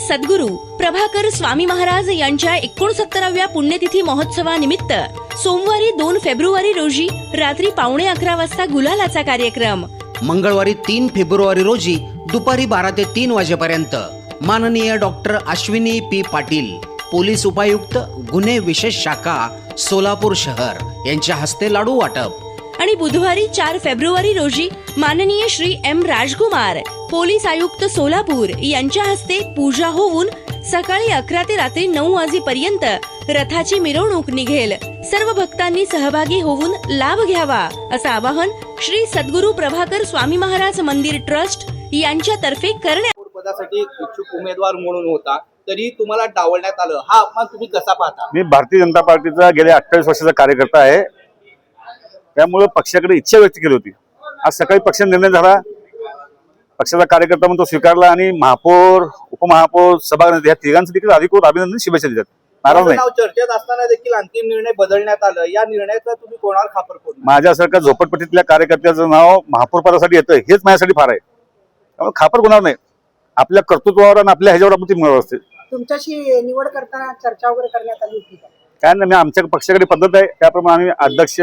सद्गुरू प्रभाकर स्वामी महाराज यांच्या 69व्या पुण्यतिथी महोत्सवानिमित्त सोमवारी 2 फेब्रुवारी रोजी रात्री 11:15 वाजता गुलालाचा कार्यक्रम। मंगळवारी 3 फेब्रुवारी रोजी दुपारी 12 ते 3 वाजेपर्यंत माननीय doctor Ashwini P Patil, police उपायुक्त गुन्हे विशेष शाखा सोलापूर शहर यांच्या हस्ते लाडू वाटप। आणि बुधवारी 4 फेब्रुवारी रोजी माननीय श्री एम राजकुमार, पोलीस आयुक्त सोलापूर यांच्या हस्ते पूजा होऊन सकाळी 11 ते रात्री 9 वाजेपर्यंत रथाची मिरवणूक निघेल। सर्व भक्तांनी सहभागी होऊन लाभ घ्यावा असं आवाहन श्री सद्गुरू प्रभाकर स्वामी महाराज मंदिर ट्रस्ट यांच्यातर्फे करण्यात। पदासाठी इच्छुक उमेदवार म्हणून होता तरी तुम्हाला डावलण्यात आलं, हा अपमान तुम्ही कसा पाहता? मी भारतीय जनता पार्टीचा गेल्या 28 वर्षाचा कार्यकर्ता आहे, त्यामुळे पक्षाकडे इच्छा व्यक्त केली होती। आज सकाळी पक्ष निर्णय झाला, पक्षाचा कार्यकर्ता म्हणून तो स्वीकारला आणि महापौर, उपमहापौर, सभागृह या तिघांचं देखील अधिकृत अभिनंदन, शुभेच्छा देतात। नाराज नाही। चर्चेत असताना देखील अंतिम निर्णय बदलण्यात आलं, या निर्णयाचा तुम्ही कोणावर खापर फोडला? माझ्यासारख्या झोपडपट्टीतल्या कार्यकर्त्याचं नाव महापौर पदासाठी येतं हेच माझ्यासाठी फार आहे, त्यामुळे खापर होणार नाही। आपल्या कर्तृत्वावर आणि आपल्या ह्याच्यावर आपण ती मिळवत असते। तुमच्याशी निवड करताना चर्चा वगैरे करण्यात आली होती का? काय नाही, आमच्या पक्षाकडे पद्धत आहे, त्याप्रमाणे आम्ही अध्यक्ष,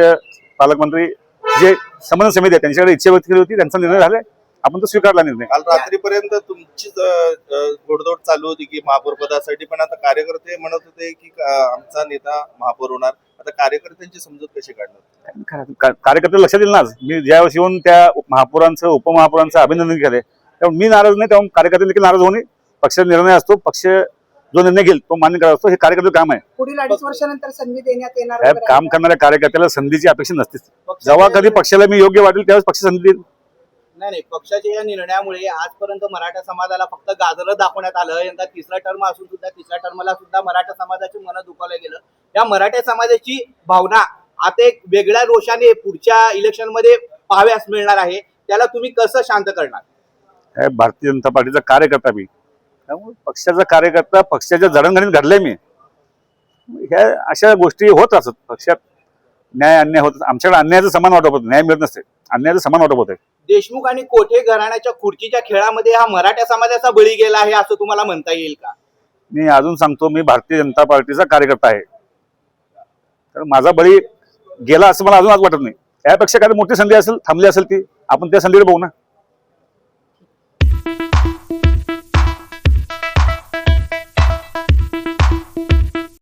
पालकमंत्री, जे समन्वय समिती आहे त्यांच्याकडे इच्छा व्यक्त केली होती, त्यांचा निर्णय झालाय, आपण तो स्वीकारला निर्णय। काल रात्रीपर्यंत तुमची घोडदौड चालू होती की महापौर पदासाठी, पण आता कार्यकर्ते म्हणत होते की आमचा नेता महापौर होणार। आता कार्यकर्त्यांची समजूत कशी काढणार? कार्यकर्ते लक्षात येईल ना, मी ज्यावेळेस येऊन त्या महापौरांचं, उपमहापौरांचं अभिनंदन केलंय, त्यामुळे मी नाराज नाही, त्यामुळे कार्यकर्ते देखील नाराज होणे। पक्षाचा निर्णय असतो, पक्ष जो निर्णय घेईल तो मान्य करावा असतो, हे कार्यकर्ते काम आहे। पुढील 2.5 वर्षानंतर संधी देण्यात येणार? काम करणाऱ्या कार्यकर्त्याला संधीची अपेक्षा नसतेच, जेव्हा कधी पक्षाला मी योग्य वाटेल त्यावेळेस पक्ष संधी देईल। नाही, पक्षाच्या या निर्णयामुळे आजपर्यंत मराठा समाजाला फक्त गाजरं दाखवण्यात आलं। यंदा 3रा टर्म असून सुद्धा 3ऱ्या टर्मला सुद्धा मराठा समाजाची मनं दुखावलं गेलं। या मराठा समाजाची भावना आता एक वेगळ्या रोषाने पुढच्या इलेक्शन मध्ये पाहाव्यास मिळणार आहे, त्याला तुम्ही कसं शांत करणार? भारतीय जनता पार्टीचा कार्यकर्ता मी, त्यामुळे पक्षाचा कार्यकर्ता, पक्षाच्या जडणघडणीत घडले मी। ह्या अशा गोष्टी होत असत, पक्षात न्याय अन्याय होत, आमच्याकडे अन्यायाचं समान वाटप होतं, न्याय मिळत नसते, अन्यायाचं समान वाटप होत आहे। देशमुख आणि कोठे घराण्याच्या खुर्चीच्या खेळामध्ये हा मराठा समाजाचा बळी गेला आहे असं तुम्हाला म्हणता येईल का? मी अजून सांगतो, मी भारतीय जनता पार्टीचा कार्यकर्ता आहे, तर माझा बळी गेला असं मला अजून आज वाटत नाही। यापेक्षा काही मोठी संधी असेल, थांबली असेल ती, आपण त्या संधीकडे बघू ना।